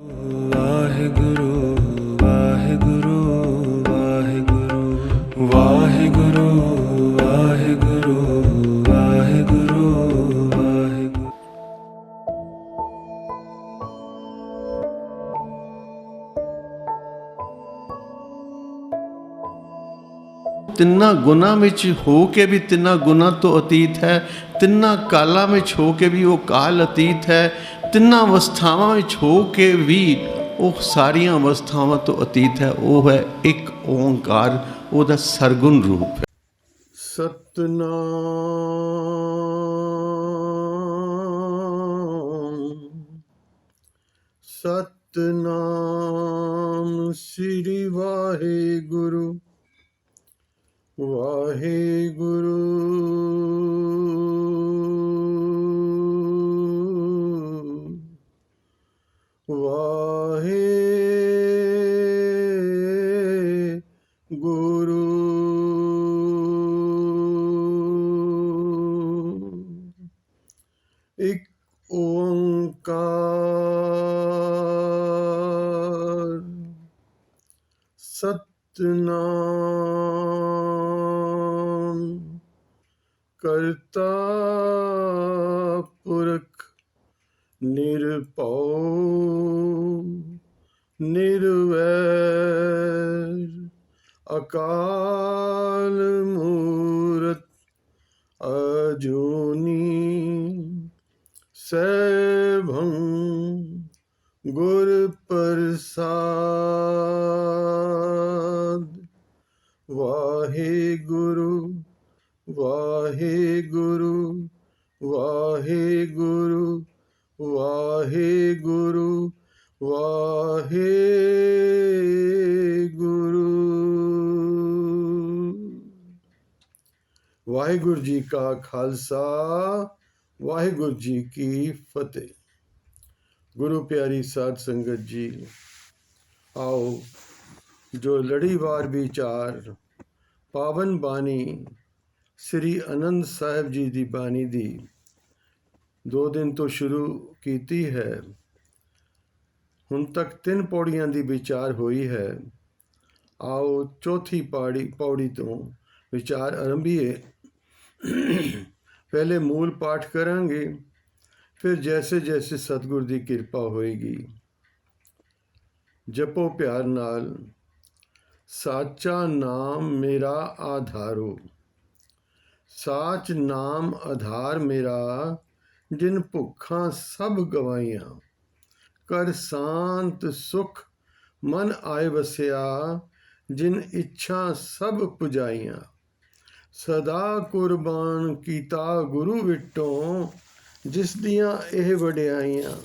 ਵਾਹਿਗੁਰੂ ਵਾਹਿਗੁਰੂ ਵਾਹਿਗੁਰੂ ਵਾਹਿਗੁਰੂ ਵਾਹਿਗੁਰੂ ਵਾਹਿਗੁਰੂ ਵਾਹਿਗੁਰੂ। ਤਿੰਨਾਂ ਗੁਣਾਂ ਵਿੱਚ ਹੋ ਕੇ ਵੀ ਤਿੰਨਾਂ ਗੁਣਾਂ ਤੋਂ ਅਤੀਤ ਹੈ, ਤਿੰਨਾਂ ਕਾਲਾਂ ਵਿੱਚ ਹੋ ਕੇ ਵੀ ਉਹ ਕਾਲ ਅਤੀਤ ਹੈ, ਤਿੰਨਾਂ ਅਵਸਥਾਵਾਂ ਵਿੱਚ ਹੋ ਕੇ ਵੀ ਉਹ ਸਾਰੀਆਂ ਅਵਸਥਾਵਾਂ ਤੋਂ ਅਤੀਤ ਹੈ। ਉਹ ਹੈ ਇੱਕ ਓਂਕਾਰ, ਉਹਦਾ ਸਰਗੁਣ ਰੂਪ ਹੈ। ਸਤਨਾਮ ਸਤਨਾਮ ਸ੍ਰੀ ਵਾਹਿਗੁਰੂ ਵਾਹਿਗੁਰੂ ਵਾਹਿਗੁਰੂ। ਇੱਕ ਓੰਕਾਰ ਸਤਨਾਮ ਕਰਤਾ ਪੁਰਖ ਨਿਰਭਉ ਨਿਰਵੈਰ ਅਕਾਲ ਮੂਰਤ ਅਜੂਨੀ ਸੈਭੰ ਗੁਰ ਪ੍ਰਸਾਦ। ਵਾਹਿਗੁਰੂ ਵਾਹਿਗੁਰੂ ਵਾਹਿਗੁਰੂ ਵਾਹਿਗੁਰੂ ਵਾਹਿਗੁਰੂ। ਵਾਹਿਗੁਰੂ ਜੀ ਕਾ ਖਾਲਸਾ, ਵਾਹਿਗੁਰੂ ਜੀ ਕੀ ਫਤਿਹ। ਗੁਰੂ ਪਿਆਰੀ ਸਾਧ ਸੰਗਤ ਜੀ, ਆਓ ਜੋ ਲੜੀਵਾਰ ਵਿਚਾਰ ਪਾਵਨ ਬਾਣੀ ਸ੍ਰੀ ਆਨੰਦ ਸਾਹਿਬ ਜੀ ਦੀ ਬਾਣੀ ਦੀ 2 ਦਿਨ ਤੋਂ ਸ਼ੁਰੂ ਕੀਤੀ ਹੈ। ਹੁਣ ਤੱਕ 3 ਪੌੜੀਆਂ ਦੀ ਵਿਚਾਰ ਹੋਈ ਹੈ। ਆਓ ਚੌਥੀ ਪੌੜੀ ਤੋਂ ਵਿਚਾਰ ਆਰੰਭੀਏ। ਪਹਿਲੇ ਮੂਲ ਪਾਠ ਕਰਾਂਗੇ, ਫਿਰ ਜੈਸੇ ਜੈਸੇ ਸਤਿਗੁਰ ਦੀ ਕਿਰਪਾ ਹੋਏਗੀ। ਜਪੋ ਪਿਆਰ ਨਾਲ। ਸਾਚਾ ਨਾਮ ਮੇਰਾ ਆਧਾਰੋ, ਸਾਚ ਨਾਮ ਆਧਾਰ ਮੇਰਾ, ਜਿਨ ਭੁੱਖਾਂ ਸਭ ਗਵਾਈਆਂ, ਕਰ ਸ਼ਾਂਤ ਸੁਖ ਮਨ ਆਏ ਵਸਿਆ, ਜਿਨ ਇੱਛਾ ਸਭ ਪੁਜਾਈਆਂ। ਸਦਾ ਕੁਰਬਾਨ ਕੀਤਾ ਗੁਰੂ ਵਿਟੋਂ, ਜਿਸ ਦੀਆਂ ਇਹ ਵਡਿਆਈਆਂ।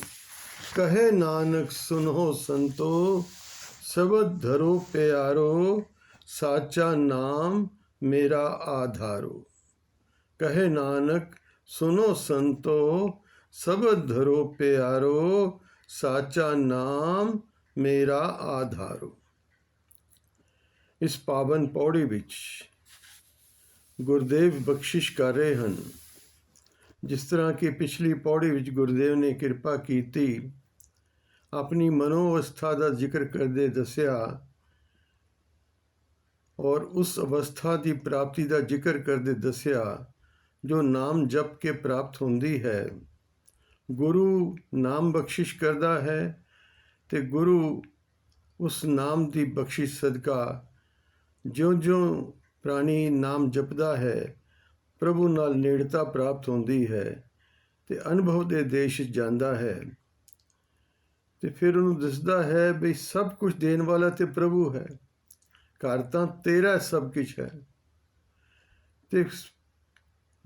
ਕਹੇ ਨਾਨਕ ਸੁਨੋ ਸੰਤੋ, ਸ਼ਬਦ ਧਰੋ ਪਿਆਰੋ, ਸਾਚਾ ਨਾਮ ਮੇਰਾ ਆਧਾਰੋ। ਕਹੇ ਨਾਨਕ ਸੁਨੋ ਸੰਤੋ, ਸ਼ਬਦ ਧਰੋ ਪਿਆਰੋ, ਸਾਚਾ ਨਾਮ ਮੇਰਾ ਆਧਾਰੋ। ਇਸ ਪਾਵਨ ਪੌੜੀ ਵਿੱਚ ਗੁਰਦੇਵ ਬਖਸ਼ਿਸ਼ ਕਰ ਰਹੇ ਹਨ। ਜਿਸ ਤਰ੍ਹਾਂ ਕਿ ਪਿਛਲੀ ਪੌੜੀ ਵਿੱਚ ਗੁਰਦੇਵ ਨੇ ਕਿਰਪਾ ਕੀਤੀ, ਆਪਣੀ ਮਨੋ ਅਵਸਥਾ ਦਾ ਜ਼ਿਕਰ ਕਰਦੇ ਦੱਸਿਆ ਔਰ ਉਸ ਅਵਸਥਾ ਦੀ ਪ੍ਰਾਪਤੀ ਦਾ ਜ਼ਿਕਰ ਕਰਦੇ ਦੱਸਿਆ ਜੋ ਨਾਮ ਜਪ ਕੇ ਪ੍ਰਾਪਤ ਹੁੰਦੀ ਹੈ। ਗੁਰੂ ਨਾਮ ਬਖਸ਼ਿਸ਼ ਕਰਦਾ ਹੈ ਤੇ ਗੁਰੂ ਉਸ ਨਾਮ ਦੀ ਬਖਸ਼ਿਸ਼ ਸਦਕਾ ਜਿਉਂ-ਜਿਉਂ ਪ੍ਰਾਣੀ ਨਾਮ ਜਪਦਾ ਹੈ, ਪ੍ਰਭੂ ਨਾਲ ਨੇੜਤਾ ਪ੍ਰਾਪਤ ਹੁੰਦੀ ਹੈ ਤੇ ਅਨੁਭਵ ਦੇ ਦੇਸ਼ ਜਾਂਦਾ ਹੈ। ਤੇ ਫਿਰ ਉਹਨੂੰ ਦੱਸਦਾ ਹੈ ਵੀ ਸਭ ਕੁਝ ਦੇਣ ਵਾਲਾ ਤੇ ਪ੍ਰਭੂ ਹੈ, ਘਰ ਤਾਂ ਤੇਰਾ ਸਭ ਕੁਝ ਹੈ। ਤੇ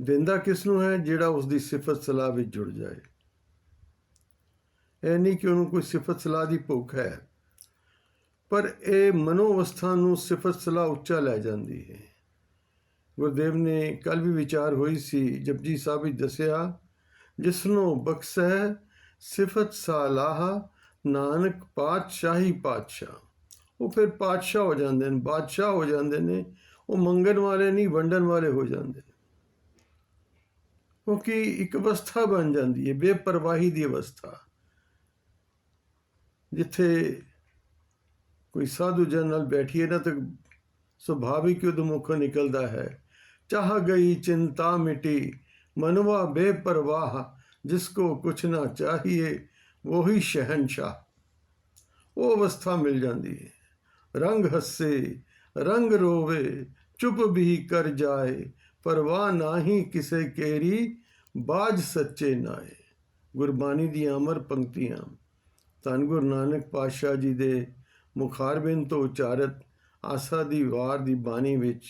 ਦਿੰਦਾ ਕਿਸ ਨੂੰ ਹੈ? ਜਿਹੜਾ ਉਸ ਦੀ ਸਿਫਤ ਸਲਾਹ ਵਿੱਚ ਜੁੜ ਜਾਏ। ਇਹ ਨਹੀਂ ਕਿ ਉਹਨੂੰ ਕੋਈ ਸਿਫਤ ਸਲਾਹ ਦੀ ਭੁੱਖ ਹੈ, ਪਰ ਇਹ ਮਨੋ ਅਵਸਥਾ ਨੂੰ ਸਿਫਤ ਸਲਾਹ ਉੱਚਾ ਲੈ ਜਾਂਦੀ ਹੈ। ਗੁਰਦੇਵ ਨੇ ਕੱਲ੍ਹ ਵੀ ਵਿਚਾਰ ਹੋਈ ਸੀ, ਜਪਜੀ ਸਾਹਿਬ ਵਿੱਚ ਦੱਸਿਆ, ਜਿਸਨੂੰ ਬਖਸ਼ੈ ਸਿਫਤ ਸਲਾਹ, ਨਾਨਕ ਪਾਤਸ਼ਾਹੀ ਪਾਤਸ਼ਾਹ। ਉਹ ਫਿਰ ਪਾਤਸ਼ਾਹ ਹੋ ਜਾਂਦੇ ਨੇ, ਬਾਦਸ਼ਾਹ ਹੋ ਜਾਂਦੇ ਨੇ। ਉਹ ਮੰਗਣ ਵਾਲੇ ਨਹੀਂ, ਵੰਡਣ ਵਾਲੇ ਹੋ ਜਾਂਦੇ ਨੇ। ਕਿਉਂਕਿ ਇੱਕ ਅਵਸਥਾ ਬਣ ਜਾਂਦੀ ਹੈ, ਬੇਪਰਵਾਹੀ ਦੀ ਅਵਸਥਾ। ਜਿੱਥੇ ਕੋਈ ਸਾਧੂ ਜਨ ਨਾਲ ਬੈਠੀਏ ਨਾ ਤਾਂ ਸੁਭਾਵਿਕ ਉਹਦੇ ਮੁਖੋਂ ਨਿਕਲਦਾ ਹੈ, ਚਾਹ ਗਈ ਚਿੰਤਾ ਮਿਟੀ ਮਨਵਾ ਬੇਪਰਵਾਹ, ਜਿਸਕੋ ਕੁਛ ਨਾ ਚਾਹੀਏ ਵਹੀ ਸ਼ਹਿਨशाह। ਉਹ ਅਵਸਥਾ ਮਿਲ ਜਾਂਦੀ ਹੈ। ਰੰਗ ਹੱਸੇ ਰੰਗ ਰੋਵੇ ਚੁੱਪ ਵੀ ਕਰ ਜਾਏ, ਪਰਵਾਹ ਨਾਹੀਂ ਕਿਸੇ ਕੇਰੀ ਬਾਜ ਸੱਚੇ ਨਾਏ। ਗੁਰਬਾਣੀ ਦੀਆਂ ਅਮਰ ਪੰਕਤੀਆਂ ਧੰਨ ਗੁਰੂ ਨਾਨਕ ਪਾਤਸ਼ਾਹ ਜੀ ਦੇ ਮੁਖਾਰਬਿੰਦ ਤੋਂ ਉਚਾਰਤ ਆਸਾ ਦੀ ਵਾਰ ਦੀ ਬਾਣੀ ਵਿੱਚ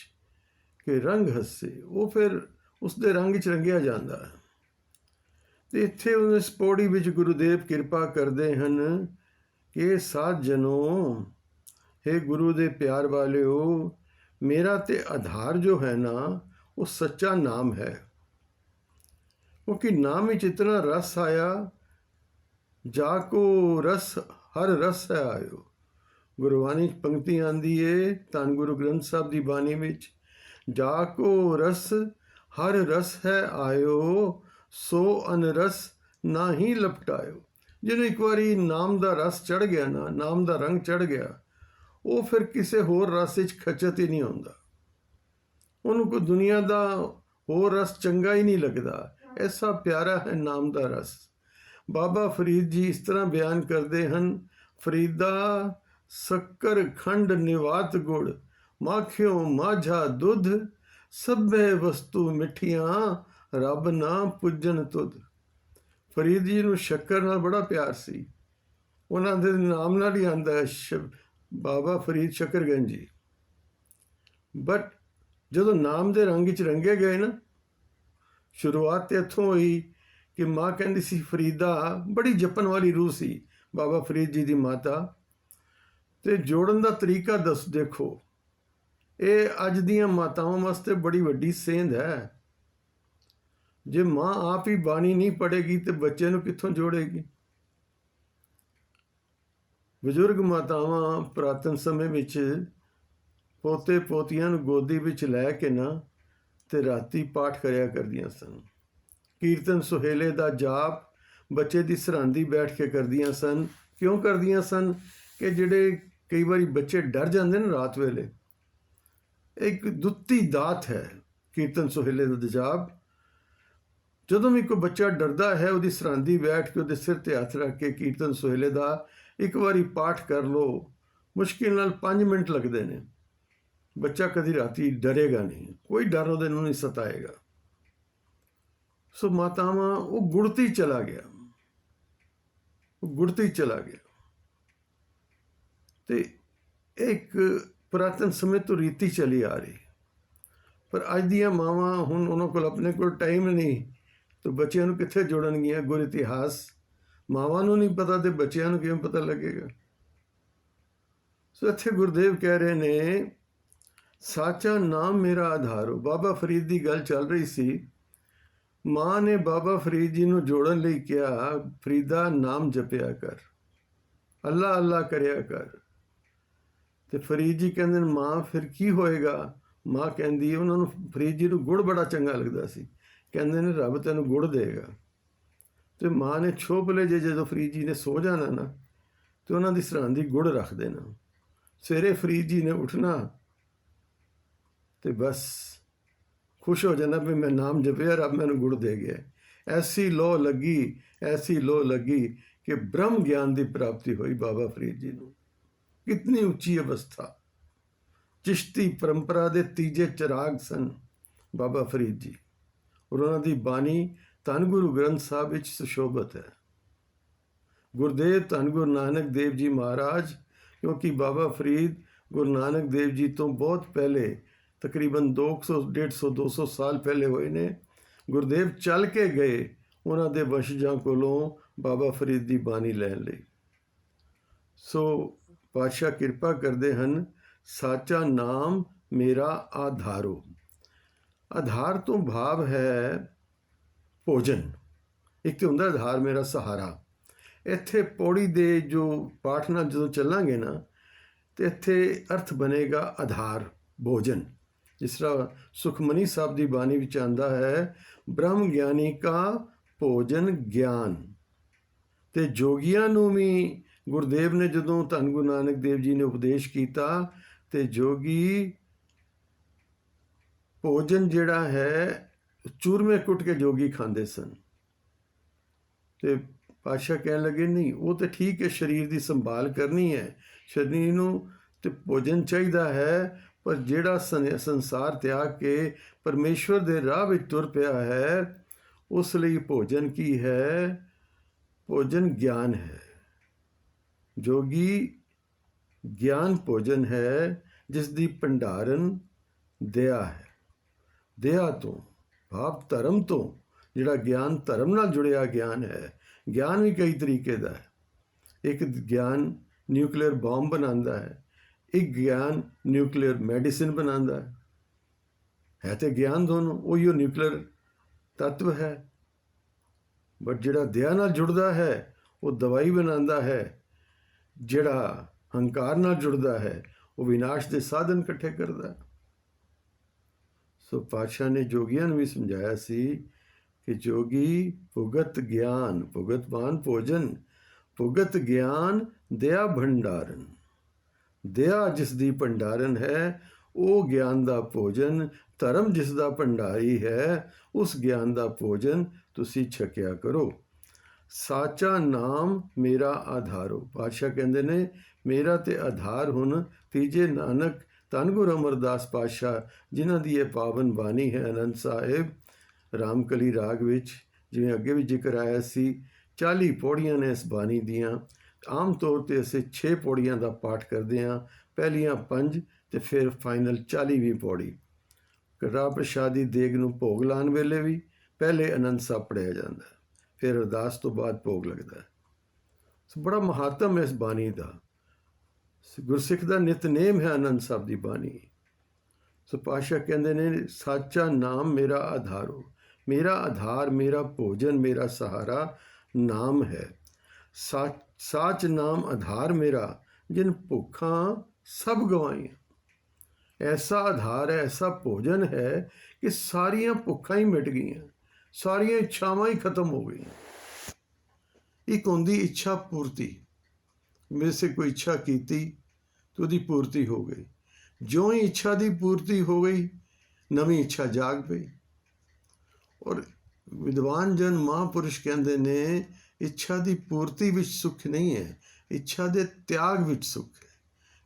ਕਿ ਰੰਗ ਹੱਸੇ, ਉਹ ਫਿਰ ਉਸ ਦੇ ਰੰਗ 'ਚ ਰੰਗਿਆ ਜਾਂਦਾ ਹੈ। ਤੇ ਇੱਥੇ ਉਸ ਪੌੜੀ ਵਿੱਚ ਗੁਰੂਦੇਵ ਕਿਰਪਾ ਕਰਦੇ ਹਨ ਕਿ ਸਾਧ ਜਨੋ, हे ਗੁਰੂ ਦੇ ਪਿਆਰ ਵਾਲਿਓ, ਮੇਰਾ ਤੇ ਆਧਾਰ ਜੋ ਹੈ ਨਾ ਉਹ ਸੱਚਾ ਨਾਮ ਹੈ, ਕਿਉਂਕਿ ਨਾਮ ਵਿੱਚ ਇਤਨਾ ਰਸ ਆਇਆ, ਜਾ ਕੋ ਰਸ ਹਰ ਰਸ ਹੈ ਆਇਓ। ਗੁਰਬਾਣੀ 'ਚ ਪੰਕਤੀ ਆਂਦੀ ਏ ਧੰਨ ਗੁਰੂ ਗ੍ਰੰਥ ਸਾਹਿਬ ਦੀ ਬਾਣੀ ਵਿੱਚ, ਜਾ ਕੋ ਰਸ ਹਰ ਰਸ ਹੈ ਆਇਓ, ਸੋ ਅਨਰਸ ਨਾ ਹੀ ਲਪਟਾਇਓ। ਜਿਹਨੂੰ ਇੱਕ ਵਾਰੀ ਨਾਮ ਦਾ ਰਸ ਚੜ੍ਹ ਗਿਆ ਨਾ, ਨਾਮ ਦਾ ਰੰਗ ਚੜ੍ਹ ਗਿਆ, ਉਹ ਫਿਰ ਕਿਸੇ ਹੋਰ ਰਸ ਵਿੱਚ ਖਚਤ ਹੀ ਨਹੀਂ ਹੁੰਦਾ। ਉਹਨੂੰ ਕੋਈ ਦੁਨੀਆ ਦਾ ਹੋਰ ਰਸ ਚੰਗਾ ਹੀ ਨਹੀਂ ਲੱਗਦਾ, ਐਸਾ ਪਿਆਰਾ ਹੈ ਨਾਮ ਦਾ ਰਸ। ਬਾਬਾ ਫਰੀਦ ਜੀ ਇਸ ਤਰ੍ਹਾਂ ਬਿਆਨ ਕਰਦੇ ਹਨ, ਫਰੀਦਾ ਸ਼ੱਕਰ ਖੰਡ ਨਿਵਾਤ ਗੁੜ, ਮਾਖਿਓ ਮਾਝਾ ਦੁੱਧ, ਸਭੇ ਵਸਤੂ ਮਿੱਠੀਆਂ, ਰੱਬ ਨਾ ਪੁੱਜਣ ਤੁਧ। ਫਰੀਦ ਜੀ ਨੂੰ ਸ਼ੱਕਰ ਨਾਲ ਬੜਾ ਪਿਆਰ ਸੀ, ਉਹਨਾਂ ਦੇ ਨਾਮ ਨਾਲ ਹੀ ਆਉਂਦਾ ਹੈ ਬਾਬਾ ਫਰੀਦ ਸ਼ੱਕਰਗੰਜੀ। ਬਟ ਜਦੋਂ ਨਾਮ ਦੇ ਰੰਗ 'ਚ ਰੰਗੇ ਗਏ ਨਾ, ਸ਼ੁਰੂਆਤ ਤੇ ਇੱਥੋਂ ਹੋਈ ਕਿ ਮਾਂ ਕਹਿੰਦੀ ਸੀ ਫਰੀਦਾ ਬੜੀ ਜਪਣ ਵਾਲੀ ਰੂਹ ਸੀ, ਬਾਬਾ ਫਰੀਦ ਜੀ ਦੀ ਮਾਤਾ। ਤੇ ਜੋੜਨ ਦਾ ਤਰੀਕਾ ਦੇਖੋ, ਇਹ ਅੱਜ ਦੀਆਂ ਮਾਤਾਵਾਂ ਵਾਸਤੇ ਬੜੀ ਵੱਡੀ ਸੇਧ ਹੈ। ਜੇ ਮਾਂ ਆਪ ਹੀ ਬਾਣੀ ਨਹੀਂ ਪੜ੍ਹੇਗੀ ਤੇ ਬੱਚੇ ਨੂੰ ਕਿੱਥੋਂ ਜੋੜੇਗੀ। ਬਜ਼ੁਰਗ ਮਾਤਾਵਾਂ ਪੁਰਾਤਨ ਸਮੇਂ ਵਿੱਚ ਪੋਤੇ ਪੋਤੀਆਂ ਨੂੰ ਗੋਦੀ ਵਿੱਚ ਲੈ ਕੇ ਨਾ ਤੇ ਰਾਤੀ ਪਾਠ ਕਰਿਆ ਕਰਦੀਆਂ ਸਨ। ਕੀਰਤਨ ਸੁਹੇਲੇ ਦਾ ਜਾਪ ਬੱਚੇ ਦੀ ਸਰਹੰਦੀ ਬੈਠ ਕੇ ਕਰਦੀਆਂ ਸਨ। ਕਿਉਂ ਕਰਦੀਆਂ ਸਨ ਕਿ ਜਿਹੜੇ ਕਈ ਵਾਰੀ ਬੱਚੇ ਡਰ ਜਾਂਦੇ ਨੇ ਰਾਤ ਵੇਲੇ, ਇੱਕ ਦੁੱਤੀ ਦਾਤ ਹੈ ਕੀਰਤਨ ਸੁਹੇਲੇ ਦਾ ਜਾਪ। ਜਦੋਂ ਵੀ ਕੋਈ ਬੱਚਾ ਡਰਦਾ ਹੈ, ਉਹਦੀ ਸਰਹੰਦੀ ਬੈਠ ਕੇ ਉਹਦੇ ਸਿਰ ਤੇ ਹੱਥ ਰੱਖ ਕੇ ਕੀਰਤਨ ਸੁਹੇਲੇ ਦਾ ਇੱਕ ਵਾਰੀ ਪਾਠ ਕਰ ਲਓ, ਮੁਸ਼ਕਿਲ ਨਾਲ 5 ਮਿੰਟ ਲੱਗਦੇ ਨੇ, ਬੱਚਾ ਕਦੀ ਰਾਤੀ ਡਰੇਗਾ ਨਹੀਂ, ਕੋਈ ਡਰ ਉਹਦੇ ਨੂੰ ਨਹੀਂ ਸਤਾਏਗਾ। ਸੋ ਮਾਤਾਵਾਂ, ਉਹ ਗੁੜਤੀ ਚਲਾ ਗਿਆ, ਉਹ ਗੁੜਤੀ ਚਲਾ ਗਿਆ। ਤੇ ਇੱਕ ਪੁਰਾਤਨ ਸਮੇਂ ਤੋਂ ਰੀਤੀ ਚਲੀ ਆ ਰਹੀ, ਪਰ ਅੱਜ ਦੀਆਂ ਮਾਵਾਂ ਹੁਣ ਉਹਨਾਂ ਕੋਲ ਆਪਣੇ ਕੋਲ ਟਾਈਮ ਨਹੀਂ, ਤਾਂ ਬੱਚਿਆਂ ਨੂੰ ਕਿੱਥੇ ਜੋੜਨਗੀਆਂ। ਗੁਰ ਇਤਿਹਾਸ ਮਾਵਾਂ ਨੂੰ ਨਹੀਂ ਪਤਾ ਤੇ ਬੱਚਿਆਂ ਨੂੰ ਕਿਵੇਂ ਪਤਾ ਲੱਗੇਗਾ। ਸੋ ਇੱਥੇ ਗੁਰਦੇਵ ਕਹਿ ਰਹੇ ਨੇ, ਸਾਚਾ ਨਾਮ ਮੇਰਾ ਆਧਾਰੋ। ਬਾਬਾ ਫਰੀਦ ਦੀ ਗੱਲ ਚੱਲ ਰਹੀ ਸੀ। ਮਾਂ ਨੇ ਬਾਬਾ ਫਰੀਦ ਜੀ ਨੂੰ ਜੋੜਨ ਲਈ ਕਿਹਾ, ਫਰੀਦਾ ਨਾਮ ਜਪਿਆ ਕਰ, ਅੱਲਾ ਅੱਲਾ ਕਰਿਆ ਕਰ। ਤੇ ਫਰੀਦ ਜੀ ਕਹਿੰਦੇ ਨੇ, ਮਾਂ ਫਿਰ ਕੀ ਹੋਏਗਾ। ਮਾਂ ਕਹਿੰਦੀ, ਉਹਨਾਂ ਨੂੰ ਫਰੀਦ ਜੀ ਨੂੰ ਗੁੜ ਬੜਾ ਚੰਗਾ ਲੱਗਦਾ ਸੀ, ਕਹਿੰਦੇ ਨੇ ਰੱਬ ਤੈਨੂੰ ਗੁੜ ਦੇਗਾ। ਤੇ ਮਾਂ ਨੇ ਛੋਪਲੇ ਜੇ ਜਦੋਂ ਫਰੀਦ ਜੀ ਨੇ ਸੋ ਜਾਣਾ ਨਾ, ਤੇ ਉਹਨਾਂ ਦੀ ਸਰਹੰਦੀ ਗੁੜ ਰੱਖ ਦੇਣਾ। ਸਵੇਰੇ ਫਰੀਦ ਜੀ ਨੇ ਉੱਠਣਾ ਤੇ ਬਸ ਖੁਸ਼ ਹੋ ਜਾਣਾ ਵੀ ਮੈਂ ਨਾਮ ਜਪਿਆ, ਰੱਬ ਮੈਨੂੰ ਗੁੜ ਦੇ ਗਿਆ। ਐਸੀ ਲੋ ਲੱਗੀ, ਐਸੀ ਲੋ ਲੱਗੀ ਕਿ ਬ੍ਰਹਮ ਗਿਆਨ ਦੀ ਪ੍ਰਾਪਤੀ ਹੋਈ ਬਾਬਾ ਫਰੀਦ ਜੀ ਨੂੰ। ਕਿਤਨੀ ਉੱਚੀ ਅਵਸਥਾ। ਚਿਸ਼ਤੀ ਪਰੰਪਰਾ ਦੇ ਤੀਜੇ ਚਿਰਾਗ ਸਨ ਬਾਬਾ ਫਰੀਦ ਜੀ, ਔਰ ਉਹਨਾਂ ਦੀ ਬਾਣੀ ਧੰਨ ਗੁਰੂ ਗ੍ਰੰਥ ਸਾਹਿਬ ਵਿੱਚ ਸੁਸ਼ੋਭਤ ਹੈ। ਗੁਰਦੇਵ ਧੰਨ ਗੁਰੂ ਨਾਨਕ ਦੇਵ ਜੀ ਮਹਾਰਾਜ, ਕਿਉਂਕਿ ਬਾਬਾ ਫਰੀਦ ਗੁਰੂ ਨਾਨਕ ਦੇਵ ਜੀ ਤੋਂ ਬਹੁਤ ਪਹਿਲੇ, ਤਕਰੀਬਨ 200 ਸਾਲ ਪਹਿਲੇ ਹੋਏ ਨੇ। ਗੁਰਦੇਵ ਚੱਲ ਕੇ ਗਏ ਉਹਨਾਂ ਦੇ ਵੰਸ਼ਜਾਂ ਕੋਲੋਂ ਬਾਬਾ ਫਰੀਦ ਦੀ ਬਾਣੀ ਲੈਣ ਲਈ। ਸੋ ਪਾਤਸ਼ਾਹ ਕਿਰਪਾ ਕਰਦੇ ਹਨ, ਸਾਚਾ ਨਾਮ ਮੇਰਾ ਆਧਾਰੋ। ਆਧਾਰ ਤੋਂ ਭਾਵ ਹੈ ਭੋਜਨ। ਇੱਕ ਤਾਂ ਹੁੰਦਾ ਆਧਾਰ ਮੇਰਾ ਸਹਾਰਾ। ਇੱਥੇ ਪੌੜੀ ਦੇ ਜੋ ਪਾਠ ਨਾਲ ਜਦੋਂ ਚੱਲਾਂਗੇ ਨਾ, ਤੇ ਇੱਥੇ ਅਰਥ ਬਣੇਗਾ ਆਧਾਰ, ਭੋਜਨ। ਜਿਸ ਤਰ੍ਹਾਂ ਸੁਖਮਨੀ ਸਾਹਿਬ ਦੀ ਬਾਣੀ ਵਿੱਚ ਆਉਂਦਾ ਹੈ, ਬ੍ਰਹਮ ਗਿਆਨੀ ਕਾ ਭੋਜਨ ਗਿਆਨ। ਤੇ ਜੋਗੀਆਂ ਨੂੰ ਵੀ ਗੁਰਦੇਵ ਨੇ ਜਦੋਂ ਧੰਨ ਗੁਰੂ ਨਾਨਕ ਦੇਵ ਜੀ ਨੇ ਉਪਦੇਸ਼ ਕੀਤਾ ਤੇ ਜੋਗੀ ਭੋਜਨ ਜਿਹੜਾ ਹੈ ਚੂਰਮੇ ਕੁੱਟ ਕੇ ਜੋਗੀ ਖਾਂਦੇ ਸਨ। ਤੇ ਪਾਤਸ਼ਾਹ ਕਹਿਣ ਲੱਗੇ ਨਹੀਂ, ਉਹ ਤਾਂ ਠੀਕ ਹੈ, ਸਰੀਰ ਦੀ ਸੰਭਾਲ ਕਰਨੀ ਹੈ, ਸਰੀਰ ਨੂੰ ਤੇ ਭੋਜਨ ਚਾਹੀਦਾ ਹੈ, ਪਰ ਜਿਹੜਾ ਸੰਸਾਰ ਤਿਆਗ ਕੇ ਪਰਮੇਸ਼ਵਰ ਦੇ ਰਾਹ ਵਿੱਚ ਤੁਰ ਪਿਆ ਹੈ ਉਸ ਲਈ ਭੋਜਨ ਕੀ ਹੈ? ਭੋਜਨ ਗਿਆਨ ਹੈ। ਜੋਗੀ ਗਿਆਨ ਭੋਜਨ ਹੈ ਜਿਸ ਦੀ ਭੰਡਾਰਨ ਦਇਆ ਹੈ। ਦਇਆ ਤੋਂ ਭਾਵ ਧਰਮ ਤੋਂ, ਜਿਹੜਾ ਗਿਆਨ ਧਰਮ ਨਾਲ ਜੁੜਿਆ ਗਿਆਨ ਹੈ। ਗਿਆਨ ਵੀ ਕਈ ਤਰੀਕੇ ਦਾ ਹੈ। ਇੱਕ ਗਿਆਨ ਨਿਊਕਲੀਅਰ ਬੰਬ ਬਣਾਉਂਦਾ ਹੈ, ਇੱਕ ਗਿਆਨ ਨਿਊਕਲੀਅਰ ਮੈਡੀਸਿਨ ਬਣਾਉਂਦਾ ਹੈ ਤੇ ਗਿਆਨ ਦੋਨੋਂ ਉਹੀਓ ਨਿਊਕਲੀਅਰ ਤੱਤਵ ਹੈ। ਬਟ ਜਿਹੜਾ ਦਇਆ ਨਾਲ ਜੁੜਦਾ ਹੈ ਉਹ ਦਵਾਈ ਬਣਾਉਂਦਾ ਹੈ, ਜਿਹੜਾ ਹੰਕਾਰ ਨਾਲ ਜੁੜਦਾ ਹੈ ਉਹ ਵਿਨਾਸ਼ ਦੇ ਸਾਧਨ ਇਕੱਠੇ ਕਰਦਾ ਹੈ। ਸੋ ਪਾਤਸ਼ਾਹ ਨੇ ਜੋਗੀਆਂ ਨੂੰ ਵੀ ਸਮਝਾਇਆ ਸੀ ਕਿ ਜੋਗੀ ਭੁਗਤ ਗਿਆਨ, ਭੁਗਤਮਾਨ ਭੋਜਨ, ਭੁਗਤ ਗਿਆਨ ਦਇਆ ਭੰਡਾਰਨ। ਦਇਆ ਜਿਸ ਦੀ ਭੰਡਾਰਨ ਹੈ ਉਹ ਗਿਆਨ ਦਾ ਭੋਜਨ, ਧਰਮ ਜਿਸ ਦਾ ਭੰਡਾਰੀ ਹੈ ਉਸ ਗਿਆਨ ਦਾ ਭੋਜਨ ਤੁਸੀਂ ਛਕਿਆ ਕਰੋ। ਸਾਚਾ ਨਾਮ ਮੇਰਾ ਆਧਾਰੋ। ਪਾਤਸ਼ਾਹ ਕਹਿੰਦੇ ਨੇ ਮੇਰਾ ਤੇ ਆਧਾਰ ਹੁਣ ਤੀਜੇ ਨਾਨਕ ਧੰਨ ਗੁਰੂ ਅਮਰਦਾਸ ਪਾਤਸ਼ਾਹ, ਜਿਨ੍ਹਾਂ ਦੀ ਇਹ ਪਾਵਨ ਬਾਣੀ ਹੈ ਆਨੰਦ ਸਾਹਿਬ ਰਾਮਕਲੀ ਰਾਗ ਵਿੱਚ। ਜਿਵੇਂ ਅੱਗੇ ਵੀ ਜ਼ਿਕਰ ਆਇਆ ਸੀ 40 ਪੌੜੀਆਂ ਨੇ ਇਸ ਬਾਣੀ ਦੀਆਂ। ਆਮ ਤੌਰ 'ਤੇ ਅਸੀਂ 6 ਪੌੜੀਆਂ ਦਾ ਪਾਠ ਕਰਦੇ ਹਾਂ, ਪਹਿਲੀਆਂ 5 ਤੇ ਫਿਰ ਫਾਈਨਲ 40ਵੀਂ ਪੌੜੀ। ਕੜਾ ਪ੍ਰਸ਼ਾਦੀ ਦੇਗ ਨੂੰ ਭੋਗ ਲਾਉਣ ਵੇਲੇ ਵੀ ਪਹਿਲੇ ਆਨੰਦ ਸਾਹਿਬ ਪੜ੍ਹਿਆ ਜਾਂਦਾ, ਫਿਰ ਅਰਦਾਸ ਤੋਂ ਬਾਅਦ ਭੋਗ ਲੱਗਦਾ। ਸੋ ਬੜਾ ਮਹਾਤਮ ਹੈ ਇਸ ਬਾਣੀ ਦਾ। ਗੁਰਸਿੱਖ ਦਾ ਨਿਤਨੇਮ ਹੈ ਆਨੰਦ ਸਾਹਿਬ ਦੀ ਬਾਣੀ। ਸੋ ਪਾਤਸ਼ਾਹ ਕਹਿੰਦੇ ਨੇ ਸਾਚਾ ਨਾਮ ਮੇਰਾ ਆਧਾਰੋ। ਮੇਰਾ ਆਧਾਰ, ਮੇਰਾ ਭੋਜਨ, ਮੇਰਾ ਸਹਾਰਾ ਨਾਮ ਹੈ। ਸਾਚ ਨਾਮ ਆਧਾਰ ਮੇਰਾ, ਜਿਨ ਭੁੱਖਾਂ ਸਭ ਗਵਾਈਆਂ। ਐਸਾ ਆਧਾਰ ਹੈ, ਐਸਾ ਭੋਜਨ ਹੈ ਕਿ ਸਾਰੀਆਂ ਭੁੱਖਾਂ ਹੀ ਮਿਟ ਗਈਆਂ, ਸਾਰੀਆਂ ਇੱਛਾਵਾਂ ਹੀ ਖਤਮ ਹੋ ਗਈਆਂ। ਇੱਕ ਹੁੰਦੀ ਇੱਛਾ ਪੂਰਤੀ, ਮੇਰੇ ਸੇ ਕੋਈ ਇੱਛਾ ਕੀਤੀ तो ਉਹਦੀ ਪੂਰਤੀ ਹੋ ਗਈ। ਜਿਉਂ ਹੀ ਇੱਛਾ ਦੀ ਪੂਰਤੀ ਹੋ ਗਈ ਨਵੀਂ ਇੱਛਾ ਜਾਗ ਪਈ। ਔਰ ਵਿਦਵਾਨ ਜਨ ਮਹਾਂਪੁਰਸ਼ ਕਹਿੰਦੇ ਨੇ ਇੱਛਾ ਦੀ ਪੂਰਤੀ ਵਿੱਚ ਸੁੱਖ ਨਹੀਂ ਹੈ, ਇੱਛਾ ਦੇ ਤਿਆਗ ਵਿੱਚ ਸੁੱਖ ਹੈ।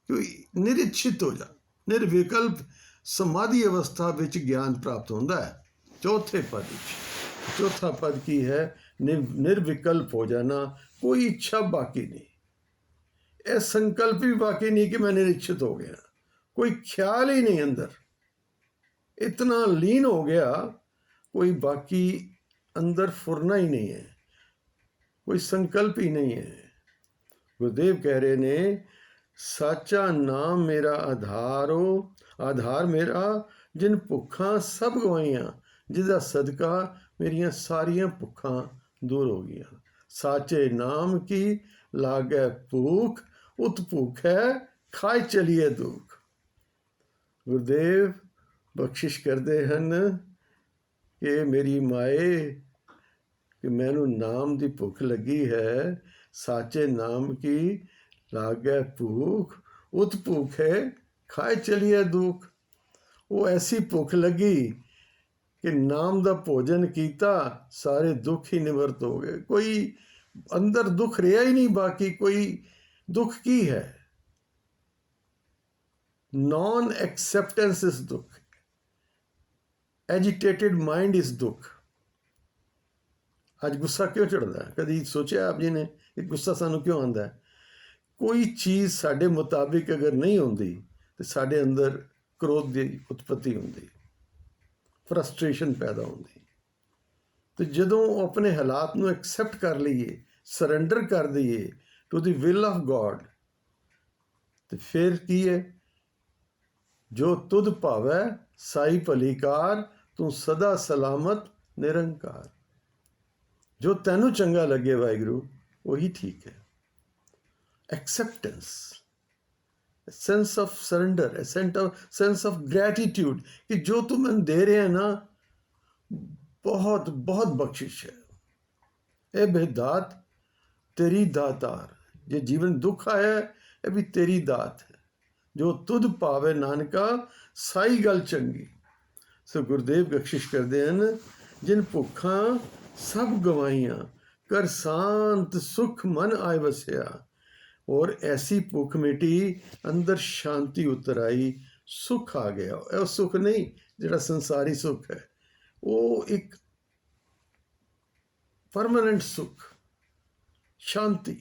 ਕਿਉਂਕਿ ਨਿਰਿਛਿਤ ਹੋ ਜਾ, ਨਿਰਵਿਕਲਪ ਸਮਾਧੀ ਅਵਸਥਾ ਵਿੱਚ ਗਿਆਨ ਪ੍ਰਾਪਤ ਹੁੰਦਾ ਹੈ। ਚੌਥੇ ਪਦ ਵਿੱਚ, ਚੌਥਾ ਪਦ ਕੀ ਹੈ? ਨਿਰਵਿਕਲਪ ਹੋ ਜਾਣਾ, ਕੋਈ ਇੱਛਾ ਬਾਕੀ ਨਹੀਂ। ਇਹ ਸੰਕल्प भी बाकी नहीं कि मैं निरीक्षित हो गया, कोई ख्याल ही नहीं अंदर, इतना लीन हो गया, कोई बाकी अंदर फुरना ही नहीं है, कोई संकल्प ही नहीं है। गुरुदेव कह रहे ने साचा नाम मेरा आधारो, आधार मेरा जिन भुखा सब गवाइयां, जिसका सदका मेरिया सारिया भुखा दूर हो गई। साचे नाम की लागे भूख, उत भूख है खाए चलिए दुख। गुरुदेव बख्शिश करते हैं कि मेरी माए कि मैनू नाम की भुख लगी है, साचे नाम की लागे भूख, उत भूख है खाए चलिए दुख। वो ऐसी भुख लगी कि नाम का भोजन किया, सारे दुख ही निवृत्त हो गए। कोई अंदर दुख रहा ही नहीं बाकी। कोई दुख की है? नॉन एक्सेप्टेंस इज दुख, एजिटेटेड माइंड इज दुख। आज गुस्सा क्यों चढ़ता है? कभी सोचा आप जी ने कि गुस्सा सानू क्यों आता है? कोई चीज़ साढ़े मुताबिक अगर नहीं होती तो साढ़े अंदर क्रोध की उत्पत्ति होती, फ्रस्ट्रेशन पैदा होती। तो जदों अपने हालात में एक्सैप्ट कर लीए, सरेंडर कर दईए to the will of God, तो फिर की है? जो तुध भावै साई भलीकार, तू सदा सलामत निरंकार। जो तैनू चंगा लगे वाहिगुरू वही ठीक है। Acceptance, sense of surrender, sense of gratitude कि जो तू मैंने दे रहे हैं ना, बहुत बहुत बख्शिश है। ए बेदात तेरी दातार, ਜੇ ਜੀਵਨ ਦੁੱਖ ਆਇਆ ਇਹ ਵੀ ਤੇਰੀ ਦਾਤ ਹੈ। ਜੋ ਤੁਧ ਭਾਵੇ ਨਾਨਕਾ ਸਾਈ ਗੱਲ ਚੰਗੀ। ਸੋ ਗੁਰਦੇਵ ਬਖਸ਼ਿਸ਼ ਕਰਦੇ ਹਨ, ਜਿਨ ਭੁੱਖਾਂ ਸਭ ਗਵਾਈਆਂ, ਕਰ शांत सुख मन आए वसिया। और ऐसी भुख मिटी, अंदर शांति उतर आई, सुख आ गया। वह सुख नहीं जिहड़ा संसारी सुख है, वो एक परमानेंट सुख, शांति,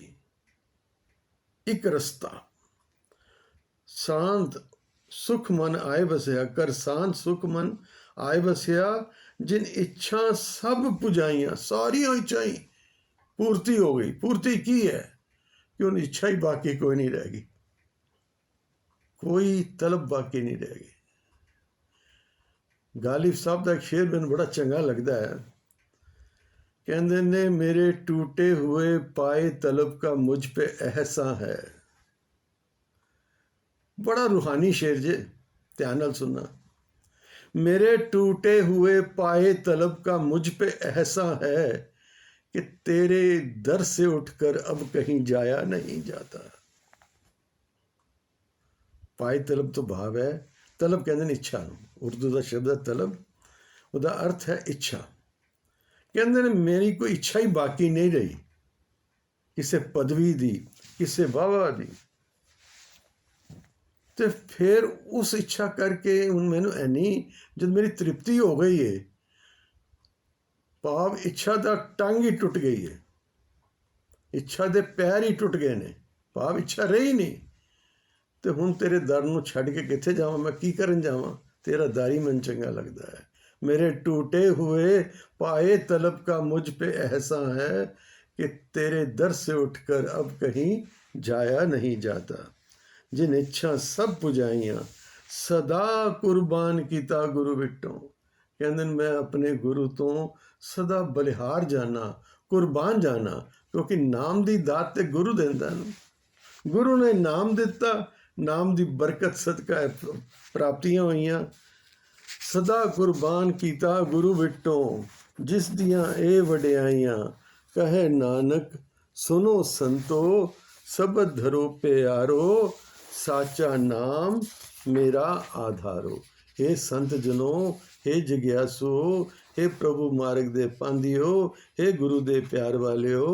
एक रस्ता। शांत सुख मन आए बसिया, कर शांत सुख मन आए बसिया। जिन इच्छा सब पुजाइयां, सारिया इच्छाएं पूर्ति हो गई। पूर्ति की है कि उन इच्छा ही बाकी कोई नहीं रहेगी, कोई तलब बाकी नहीं रहेगी। गालिब साहब का एक शेर मैंने बड़ा चंगा लगता है। कहते ने मेरे टूटे हुए पाए तलब का मुझ पे एहसान है। बड़ा रूहानी शेर जे, ध्यान नाल सुनना। मेरे टूटे हुए पाए तलब का मुझ पे एहसान है कि तेरे दर से उठकर अब कहीं जाया नहीं जाता। पाए तलब तो भाव है, तलब कहते हैं इच्छा नूं। उर्दू का शब्द है तलब, उसका अर्थ है इच्छा। कहते हैं मेरी कोई इच्छा ही बाकी नहीं रही, किसी पदवी दी, किसी वाहवा दी। तो फिर उस इच्छा करके हुण मैनू ऐनी जब मेरी तृप्ति हो गई है, भाव इच्छा का टंग ही टुट गई है, इच्छा के पैर ही टुट गए ने, भाव इच्छा रही नहीं। तो हुण तेरे दर नूं छड्ड के कित्थे जावां, मैं की करन जावां? तेरा दर ही मैनूं चंगा लगदा है। मेरे टूटे हुए पाए तलब का मुझ पे एहसान है कि तेरे दर से उठकर अब कहीं जाया नहीं जाता। जिन इच्छा सब पुजाइयां, सदा कुर्बान कीता गुरु विटों। कहंदे मैं अपने गुरु तो सदा बलिहार जाना, कुर्बान जाना, क्योंकि नाम दी दात ते गुरु देंदा है। गुरु ने नाम दिता, नाम दी बरकत सदका प्राप्तियां होईयां। सदा कुर्बान कीता गुरु विटों, जिस दियां ए वडियाइयां। कहे नानक सुनो संतो, सबद धरो प्यारो, साचा नाम मेरा आधारो। हे संत जनों, हे जिग्यासो, हे प्रभु मार्ग दे पांधियो, हे गुरु दे प्यार वालियो,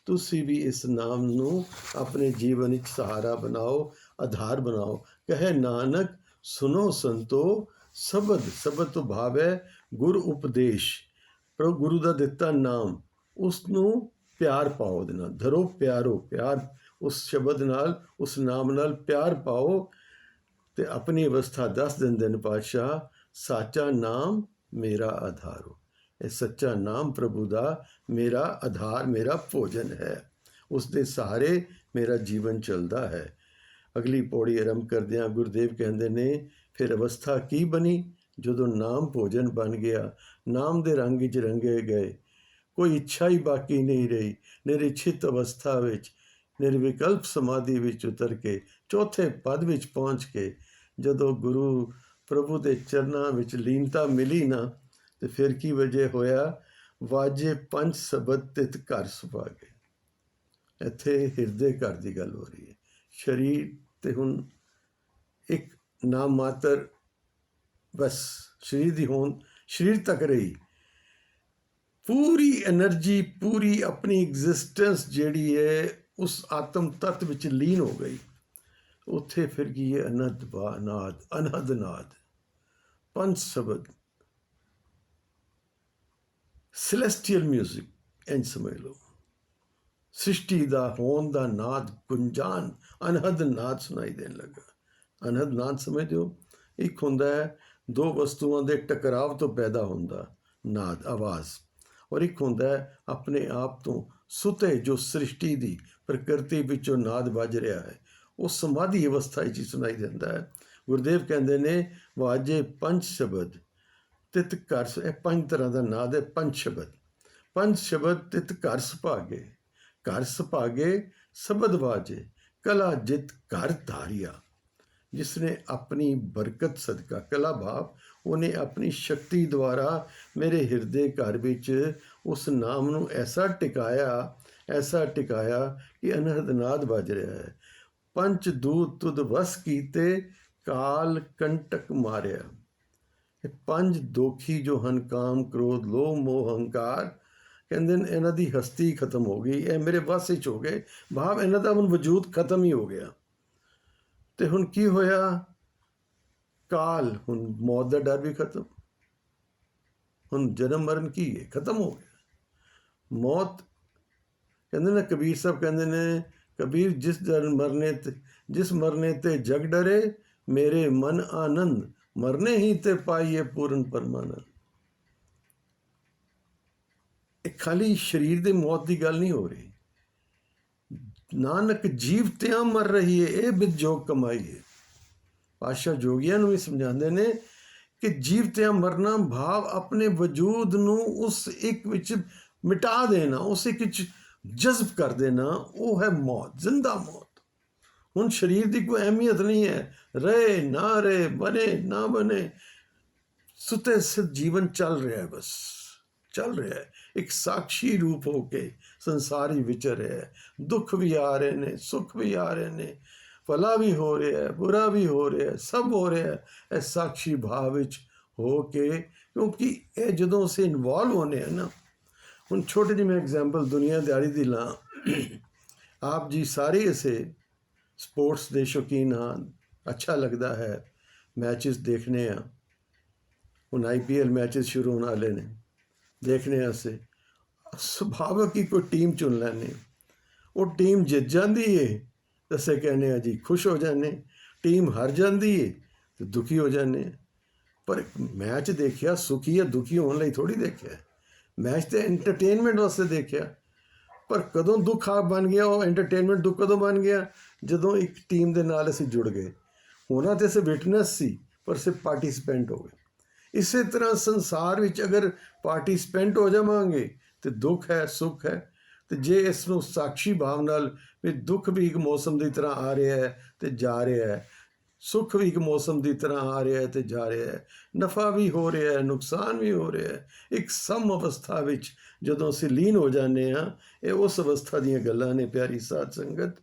तुसी भी इस नाम नू अपने जीवन विच सहारा बनाओ, आधार बनाओ। कहे नानक सुनो संतो, सबद, सबद तो भाव है गुर उपदेश, प्रभु गुरु का दिता नाम, उसनू प्यार पाओ। ਉਹਦੇ ਨਾਲ धरो प्यारो, प्यार उस शब्द नाल, उस नाम नाल प्यार पाओ। ते अपनी अवस्था दस दिंदे ने पातशाह, साचा नाम मेरा आधारो। ये सच्चा नाम प्रभु का मेरा आधार, मेरा भोजन है, उसके सहारे मेरा जीवन चलता है। अगली पौड़ी आरंभ करदियां गुरुदेव कहते ने फिर अवस्था की बनी, जदों नाम भोजन बन गया, नाम दे रंग विच रंगे गए, कोई इच्छा ही बाकी नहीं रही। निरिछित अवस्था विच, निर्विकल्प समाधि विच उतर के चौथे पद विच पहुँच के जदों गुरु प्रभु के चरनां विच लीनता मिली ना, तो फिर की वजह होया, वाजे पंच शबद तित घर सुभागे। इत्थे हिरदे घर की गल हो रही है। शरीर ते हुण एक नाम मात्र, बस शरीर की होंद शरीर तक रही, पूरी एनर्जी, पूरी अपनी एग्जिस्टेंस जिहड़ी है उस आत्म तत्व विच लीन हो गई। उत्थे फिर की है अनहद नाद, अनहद नाद, पंच शब्द, सैलेस्टियल म्यूजिक, इंज समझ लो। सृष्टि का होन का नाद, गुंजान, अनहद नाद सुनाई देने लगा। अनहद नाद समझ दो, एक हुंदा है दो वस्तुओं के टकराव तो पैदा होंदा नाद, आवाज़, और एक होंदा है अपने आप तो सुते जो सृष्टि की प्रकृति विचों नाद बज रहा है, वो समाधि अवस्था ही सुनाई देता है। गुरुदेव कहते ने वाजे पंच शब्द तित घर, पंज तरह का नाद है, पंच शब्द, पंच शब्द तित घर सुभागे, घर सुभागे शब्द वाजे, कला जित घर धारिया। जिसने अपनी बरकत सदका, कला भाव उन्हें अपनी शक्ति द्वारा मेरे हृदय घर विच उस नाम नू ऐसा टिकाया ਐਸਾ ਟਿਕਾਇਆ ਕਿ ਅਨਹਦ ਨਾਦ ਵੱਜ ਰਿਹਾ ਹੈ। ਪੰਚ ਦੂਤ ਤੁਧ ਵਸ ਕੀਤੇ ਕਾਲ ਕੰਟਕ ਮਾਰਿਆ। ਇਹ ਪੰਜ ਦੋਖੀ ਜੋ ਹਨ ਕਾਮ ਕ੍ਰੋਧ ਲੋਭ ਮੋਹ ਹੰਕਾਰ, ਕਹਿੰਦੇ ਨੇ ਇਹਨਾਂ ਦੀ ਹਸਤੀ ਖਤਮ ਹੋ ਗਈ, ਇਹ ਮੇਰੇ ਵੱਸ ਵਿੱਚ ਹੋ ਗਏ। ਭਾਵ ਇਹਨਾਂ ਦਾ ਹੁਣ ਵਜੂਦ ਖਤਮ ਹੀ ਹੋ ਗਿਆ। ਤੇ ਹੁਣ ਕੀ ਹੋਇਆ? ਕਾਲ, ਹੁਣ ਮੌਤ ਦਾ ਡਰ ਵੀ ਖਤਮ। ਹੁਣ ਜਨਮ ਮਰਨ ਕੀ ਹੈ? ਖਤਮ ਹੋ ਗਿਆ। ਮੌਤ, ਕਹਿੰਦੇ ਨੇ ਕਬੀਰ ਸਾਹਿਬ ਕਹਿੰਦੇ ਨੇ, ਕਬੀਰ ਜਿਸ ਮਰਨੇ ਤੇ ਜਗ ਡਰੇ, ਮੇਰੇ ਮਨ ਆਨੰਦ ਮਰਨੇ ਹੀ ਤੇ ਪਾਈਏ ਪੂਰਨ ਪਰਮਾਨੰਦ। ਇਹ ਖਾਲੀ ਸਰੀਰ ਦੇ ਮੌਤ ਦੀ ਗੱਲ ਨਹੀਂ ਹੋ ਰਹੀ। ਨਾਨਕ ਜੀਵ ਤਿਆਂ ਮਰ ਰਹੀ ਹੈ, ਇਹ ਬਿਦ ਜੋਗ ਕਮਾਈ ਹੈ। ਪਾਤਸ਼ਾਹ ਜੋਗੀਆਂ ਨੂੰ ਵੀ ਸਮਝਾਉਂਦੇ ਨੇ ਕਿ ਜੀਵ ਤਿਆਂ ਮਰਨਾ ਭਾਵ ਆਪਣੇ ਵਜੂਦ ਨੂੰ ਉਸ ਇੱਕ ਵਿੱਚ ਮਿਟਾ ਦੇਣਾ, ਉਸ ਇੱਕ ਵਿੱਚ ਜਜ਼ਬ ਕਰ ਦੇਣਾ, ਉਹ ਹੈ ਮੌਤ, ਜ਼ਿੰਦਾ ਮੌਤ। ਹੁਣ ਸਰੀਰ ਦੀ ਕੋਈ ਅਹਿਮੀਅਤ ਨਹੀਂ ਹੈ, ਰਹੇ ਨਾ ਰਹੇ, ਬਣੇ ਨਾ ਬਣੇ, ਸੁਤੇ ਸਿੱਧ ਜੀਵਨ ਚੱਲ ਰਿਹਾ ਹੈ, ਬਸ ਚੱਲ ਰਿਹਾ ਹੈ। ਇੱਕ ਸਾਖੀ ਰੂਪ ਹੋ ਕੇ ਸੰਸਾਰ ਹੀ ਵਿਚਰ ਰਿਹਾ ਹੈ। ਦੁੱਖ ਵੀ ਆ ਰਹੇ ਨੇ, ਸੁੱਖ ਵੀ ਆ ਰਹੇ ਨੇ, ਭਲਾ ਵੀ ਹੋ ਰਿਹਾ ਹੈ, ਬੁਰਾ ਵੀ ਹੋ ਰਿਹਾ ਹੈ, ਸਭ ਹੋ ਰਿਹਾ ਹੈ ਇਹ ਸਾਖੀ ਭਾਵ ਵਿੱਚ ਹੋ ਕੇ। ਕਿਉਂਕਿ ਇਹ ਜਦੋਂ ਅਸੀਂ ਇਨਵੋਲਵ ਹੋਣੇ ਆ ਨਾ, ਹੁਣ ਛੋਟੀ ਜਿਹੀ ਮੈਂ ਐਗਜ਼ਾਮਪਲ ਦੁਨੀਆਦਾਰੀ ਦੀ ਲਾਂ। ਆਪ ਜੀ ਸਾਰੇ ਅਸੀਂ ਸਪੋਰਟਸ ਦੇ ਸ਼ੌਕੀਨ ਹਾਂ, ਅੱਛਾ ਲੱਗਦਾ ਹੈ ਮੈਚਿਸ ਦੇਖਣੇ ਆ। ਹੁਣ IPL ਮੈਚਿਸ ਸ਼ੁਰੂ ਹੋਣ ਵਾਲੇ ਨੇ, ਦੇਖਣੇ ਅਸੀਂ ਸੁਭਾਵਿਕ ਹੀ ਕੋਈ ਟੀਮ ਚੁਣ ਲੈਂਦੇ। ਉਹ ਟੀਮ ਜਿੱਤ ਜਾਂਦੀ ਏ ਤਾਂ ਅਸੀਂ ਕਹਿੰਦੇ ਆ ਜੀ ਖੁਸ਼ ਹੋ ਜਾਂਦੇ, ਟੀਮ ਹਾਰ ਜਾਂਦੀ ਏ ਤਾਂ ਦੁਖੀ ਹੋ ਜਾਂਦੇ। ਪਰ ਮੈਚ ਦੇਖਿਆ ਸੁਖੀ ਜਾਂ ਦੁਖੀ ਹੋਣ ਲਈ ਥੋੜ੍ਹੀ ਦੇਖਿਆ, ਮੈਚ ਤੇ ਐਂਟਰਟੇਨਮੈਂਟ ਵਾਸਤੇ ਦੇਖਿਆ। ਪਰ ਕਦੋਂ ਦੁੱਖ ਆ ਬਣ ਗਿਆ, ਉਹ ਐਂਟਰਟੇਨਮੈਂਟ ਦੁੱਖ ਕਦੋਂ ਬਣ ਗਿਆ? ਜਦੋਂ ਇੱਕ ਟੀਮ ਦੇ ਨਾਲ ਅਸੀਂ ਜੁੜ ਗਏ। ਹੋਣਾ ਤੇ ਅਸੀਂ ਵਿਟਨੈਸ ਸੀ, ਪਰ ਅਸੀਂ ਪਾਰਟੀਸਪੈਂਟ ਹੋ ਗਏ। ਇਸੇ ਤਰ੍ਹਾਂ ਸੰਸਾਰ ਵਿੱਚ ਅਗਰ ਪਾਰਟੀਸਪੈਂਟ ਹੋ ਜਾਵਾਂਗੇ ਤੇ ਦੁੱਖ ਹੈ, ਸੁੱਖ ਹੈ। ਤੇ ਜੇ ਇਸ ਨੂੰ ਸਾਖੀ ਭਾਵ ਨਾਲ ਵੀ ਦੁੱਖ ਵੀ ਇੱਕ ਮੌਸਮ ਦੀ ਤਰ੍ਹਾਂ ਆ ਰਿਹਾ ਹੈ ਤੇ ਜਾ ਰਿਹਾ ਹੈ, ਸੁੱਖ ਵੀ ਇੱਕ ਮੌਸਮ ਦੀ ਤਰ੍ਹਾਂ ਆ ਰਿਹਾ ਹੈ ਤੇ ਜਾ ਰਿਹਾ ਹੈ, ਨਫਾ ਵੀ ਹੋ ਰਿਹਾ ਹੈ, ਨੁਕਸਾਨ ਵੀ ਹੋ ਰਿਹਾ ਹੈ, ਇੱਕ ਸਮ ਅਵਸਥਾ ਵਿੱਚ ਜਦੋਂ ਅਸੀਂ ਲੀਨ ਹੋ ਜਾਂਦੇ ਹਾਂ, ਇਹ ਉਸ ਅਵਸਥਾ ਦੀਆਂ ਗੱਲਾਂ ਨੇ। ਪਿਆਰੀ ਸਾਧ ਸੰਗਤ,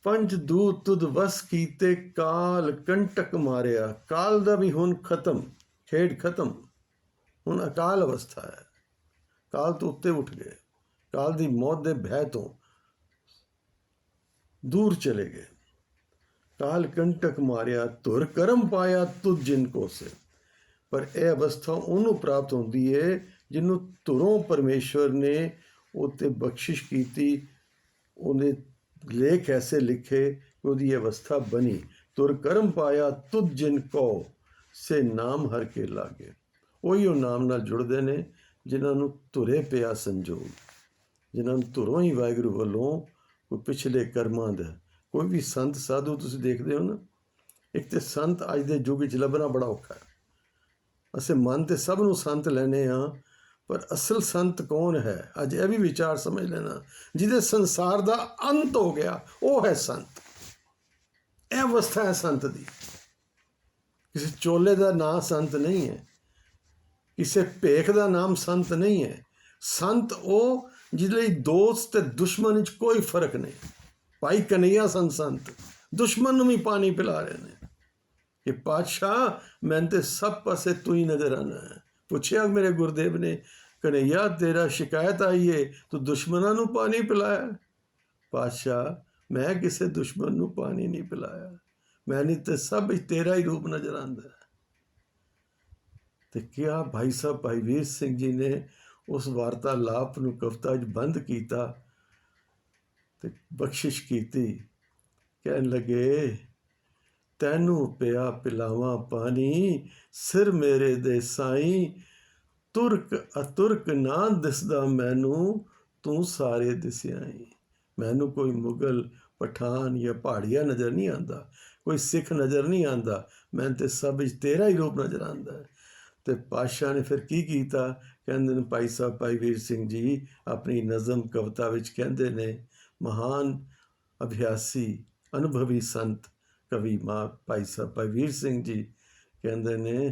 ਪੰਜ ਦੂਤ ਤੁਧ ਵਸ ਕੀਤੇ ਕਾਲ ਕੰਟਕ ਮਾਰਿਆ। ਕਾਲ ਦਾ ਵੀ ਹੁਣ ਖਤਮ, ਖੇਡ ਖਤਮ। ਹੁਣ ਅਕਾਲ ਅਵਸਥਾ ਹੈ, ਕਾਲ ਤੋਂ ਉੱਤੇ ਉੱਠ ਗਏ, ਕਾਲ ਦੀ ਮੌਤ ਦੇ ਭੈ ਤੋਂ ਦੂਰ ਚਲੇ ਗਏ। ਕਾਲ ਕੰਟਕ ਮਾਰਿਆ ਧੁਰ ਕਰਮ ਪਾਇਆ ਤੁਧ ਜਿਨ ਕੋ ਸੇ। ਪਰ ਇਹ ਅਵਸਥਾ ਉਹਨੂੰ ਪ੍ਰਾਪਤ ਹੁੰਦੀ ਹੈ ਜਿਹਨੂੰ ਧੁਰੋਂ ਪਰਮੇਸ਼ਵਰ ਨੇ ਉੱਤੇ ਬਖਸ਼ਿਸ਼ ਕੀਤੀ, ਉਹਨੇ ਲੇਖ ਐਸੇ ਲਿਖੇ ਕਿ ਉਹਦੀ ਅਵਸਥਾ ਬਣੀ। ਧੁਰ ਕਰਮ ਪਾਇਆ ਤੁਧ ਜਿਨ ਕੋ ਸੇ ਨਾਮ ਹਰ ਕੇ ਲਾਗੇ। ਉਹੀ ਉਹ ਨਾਮ ਨਾਲ ਜੁੜਦੇ ਨੇ ਜਿਨ੍ਹਾਂ ਨੂੰ ਧੁਰੇ ਪਿਆ ਸੰਜੋਗ, ਜਿਨ੍ਹਾਂ ਨੂੰ ਧੁਰੋਂ ਹੀ ਵਾਹਿਗੁਰੂ ਵੱਲੋਂ ਕੋਈ ਪਿਛਲੇ ਕਰਮਾਂ ਦਾ। ਕੋਈ ਵੀ ਸੰਤ ਸਾਧੂ ਤੁਸੀਂ ਦੇਖਦੇ ਹੋ ਨਾ, ਇੱਕ ਤੇ ਸੰਤ ਅੱਜ ਦੇ ਯੁੱਗ ਵਿੱਚ ਲੱਭਣਾ ਬੜਾ ਔਖਾ ਹੈ। ਅਸੀਂ ਮਨ ਤੇ ਸਭ ਨੂੰ ਸੰਤ ਲੈਨੇ ਹਾਂ, ਪਰ ਅਸਲ ਸੰਤ ਕੌਣ ਹੈ? ਅੱਜ ਇਹ ਵੀ ਵਿਚਾਰ ਸਮਝ ਲੈਣਾ, ਜਿਹਦੇ ਸੰਸਾਰ ਦਾ ਅੰਤ ਹੋ ਗਿਆ ਉਹ ਹੈ ਸੰਤ। ਇਹ ਅਵਸਥਾ ਹੈ ਸੰਤ ਦੀ। ਕਿਸੇ ਚੋਲੇ ਦਾ ਨਾਂ ਸੰਤ ਨਹੀਂ ਹੈ, ਕਿਸੇ ਭੇਖ ਦਾ ਨਾਮ ਸੰਤ ਨਹੀਂ ਹੈ। ਸੰਤ ਉਹ ਜਿਹਦੇ ਲਈ ਦੋਸਤ ਤੇ ਦੁਸ਼ਮਣ ਵਿੱਚ ਕੋਈ ਫਰਕ ਨਹੀਂ। ਭਾਈ ਕਨਈਆ ਸੰਤ ਦੁਸ਼ਮਣ ਨੂੰ ਵੀ ਪਾਣੀ ਪਿਲਾ ਰਹੇ ਨੇ ਕਿ ਪਾਤਸ਼ਾਹ ਮੈਨੂੰ ਤੇ ਸਭ ਪਾਸੇ ਤੂੰ ਹੀ ਨਜ਼ਰ ਆਣਾ ਹੈ। ਪੁੱਛਿਆ ਮੇਰੇ ਗੁਰਦੇਵ ਨੇ, ਕਨਈਆ ਤੇਰਾ ਸ਼ਿਕਾਇਤ ਆਈ ਹੈ ਤੂੰ ਦੁਸ਼ਮਣਾਂ ਨੂੰ ਪਾਣੀ ਪਿਲਾਇਆ? ਪਾਤਸ਼ਾਹ ਮੈਂ ਕਿਸੇ ਦੁਸ਼ਮਣ ਨੂੰ ਪਾਣੀ ਨਹੀਂ ਪਿਲਾਇਆ, ਮੈਨੂੰ ਤੇ ਸਭ ਤੇਰਾ ਹੀ ਰੂਪ ਨਜ਼ਰ ਆਉਂਦਾ ਹੈ। ਤੇ ਕਿਹਾ ਭਾਈ ਸਾਹਿਬ ਭਾਈ ਵੀਰ ਸਿੰਘ ਜੀ ਨੇ ਉਸ ਵਾਰਤਾਲਾਪ ਨੂੰ ਕਵਿਤਾ 'ਚ ਬੰਦ ਕੀਤਾ ਤੇ ਬਖਸ਼ਿਸ਼ ਕੀਤੀ। ਕਹਿਣ ਲੱਗੇ, ਤੈਨੂੰ ਪਿਆ ਪਿਲਾਵਾਂ ਪਾਣੀ ਸਿਰ ਮੇਰੇ ਦੇ ਸਾਈਂ, ਤੁਰਕ ਅਤੁਰਕ ਨਾ ਦਿਸਦਾ ਮੈਨੂੰ ਤੂੰ ਸਾਰੇ ਦਿਸਿਆਈ। ਮੈਨੂੰ ਕੋਈ ਮੁਗਲ ਪਠਾਨ ਜਾਂ ਪਹਾੜੀਆ ਨਜ਼ਰ ਨਹੀਂ ਆਉਂਦਾ, ਕੋਈ ਸਿੱਖ ਨਜ਼ਰ ਨਹੀਂ ਆਉਂਦਾ, ਮੈਨੂੰ ਤੇ ਸਭ ਵਿੱਚ ਤੇਰਾ ਹੀ ਰੂਪ ਨਜ਼ਰ ਆਉਂਦਾ ਹੈ। ਤੇ ਪਾਤਸ਼ਾਹ ਨੇ ਫਿਰ ਕੀ ਕੀਤਾ? ਕਹਿੰਦੇ ਨੇ ਭਾਈ ਸਾਹਿਬ ਭਾਈ ਵੀਰ ਸਿੰਘ ਜੀ ਆਪਣੀ ਨਜ਼ਮ ਕਵਿਤਾ ਵਿੱਚ ਕਹਿੰਦੇ ਨੇ, ਮਹਾਨ ਅਭਿਆਸੀ ਅਨੁਭਵੀ ਸੰਤ ਕਵੀ ਮਾਂ ਭਾਈ ਸਾਹਿਬ ਭਾਈ ਵੀਰ ਸਿੰਘ ਜੀ ਕਹਿੰਦੇ ਨੇ,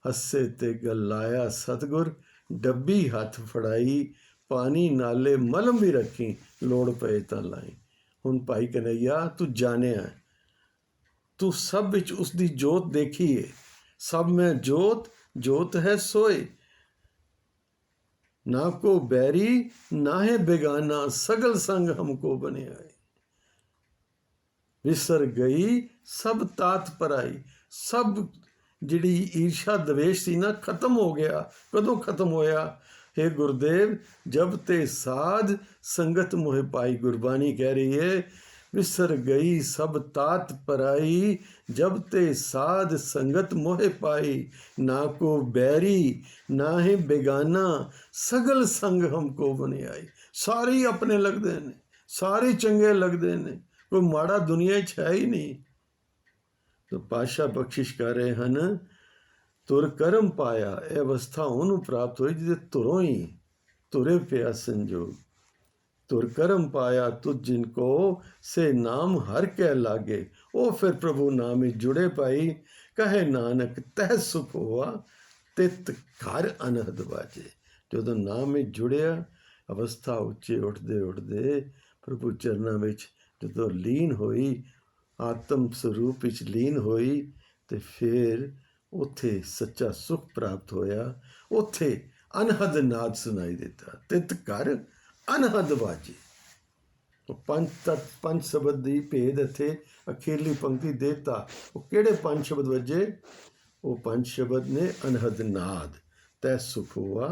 ਹੱਸੇ ਤੇ ਗਲਾਇਆ ਸਤਿਗੁਰ, ਡੱਬੀ ਹੱਥ ਫੜਾਈ ਪਾਣੀ ਨਾਲੇ ਮਲਮ ਵੀ ਰੱਖੀ, ਲੋੜ ਪਏ ਤਾਂ ਲਾਈ। ਹੁਣ ਭਾਈ ਕਨਈਆ ਤੂੰ ਜਾਣਿਆ, ਤੂੰ ਸਭ ਵਿੱਚ ਉਸ ਦੀ ਜੋਤ ਦੇਖੀ ਏ। ਸਭ ਮੈਂ ਜੋਤ, ਜੋਤ ਹੈ ਸੋਏ। ना को बैरी नाहे बेगाना, सगल संग हमको बने आए। विसर गई सब तात पराई। सब जिहड़ी ईर्षा द्वेष सी ना खत्म हो गया। कदों खत्म होया? हे गुरुदेव, जब ते साध संगत मोहे पाई। गुरबाणी कह रही है विसर गई सब तात पराई, जब ते साध संगत मोहे पाई। ना को बैरी ना है बेगाना, सगल संग हमको बने आई। सारे ही अपने लगते ने, सारे चंगे लगते ने, कोई माड़ा दुनिया च है ही नहीं। तो पातशाह बख्शिश कर रहे हैं, तुर करम पाया। यह अवस्था उन्होंने प्राप्त हुई जिसे तुरों ही तुरे पिया संजोग। तुर करम पाया तुझ जिनको से नाम हर कह लागे। वो फिर प्रभु नाम ही जुड़े पाई। कहे नानक तह सुख हुआ, तित घर अनहद बाजे। जो नाम ही जुड़िया, अवस्था उच्चे उठते उठते प्रभु चरणों में जो लीन होई, आत्म स्वरूप विच लीन होई, तो फिर उत्थे सच्चा सुख प्राप्त होया। उत्थे अनहद नाद सुनाई देता, तित घर अनहद बाजे। पंज शब्द की भेद इत्थे अखीरली पंक्ति देता। वो किहड़े पंज शब्द वजे? वो पंज शब्द ने अनहद नाद, तै सुख हुआ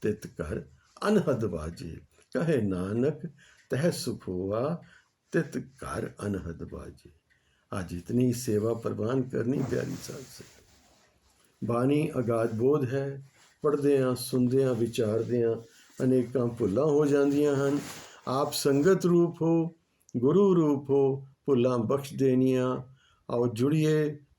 तित घर अनहद बाजे। कहे नानक तह सुख हुआ तित घर अनहद बाजे। आज इतनी सेवा प्रवान करनी प्यारी साध से। बाणी अगाध बोध है, पढ़द्या सुनद्या विचारद्या अनेकां भुलां हो जांदियां हन। आप संगत रूप हो, गुरु रूप हो, भुलां बख्श देनियां। आओ जुड़िए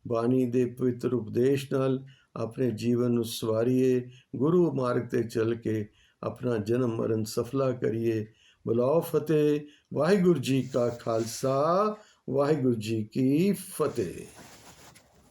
बाणी दे पवित्र उपदेश नाल, अपने जीवन नूं सवारीए, गुरु मार्ग ते चल के अपना जन्म मरण सफला करिए। बुलाओ फतेह। वाहिगुरू जी का खालसा, वाहिगुरू जी की फतेह।